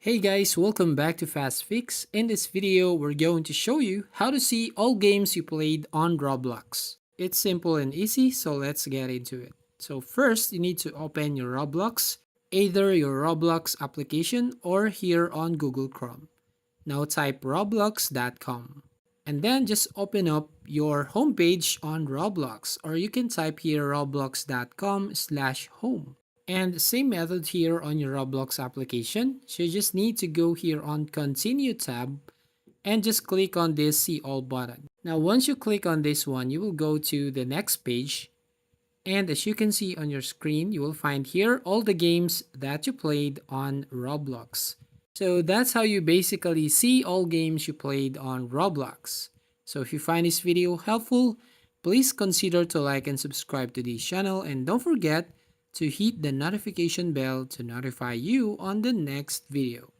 Hey guys, welcome back to Fast Fix. In this video, we're going to show you how to see all games you played on Roblox. It's simple and easy, so let's get into it. So first, you need to open your Roblox, either your Roblox application or here on Google Chrome. Now type roblox.com. And then just open up your homepage on Roblox, or you can type here roblox.com/home. And same method here on your Roblox application. So you just need to go here on Continue tab and just click on this See All button. Now once you click on this one, you will go to the next page. And as you can see on your screen, you will find here all the games that you played on Roblox. So that's how you basically see all games you played on Roblox. So if you find this video helpful, please consider to like and subscribe to this channel, and don't forget to hit the notification bell to notify you on the next video.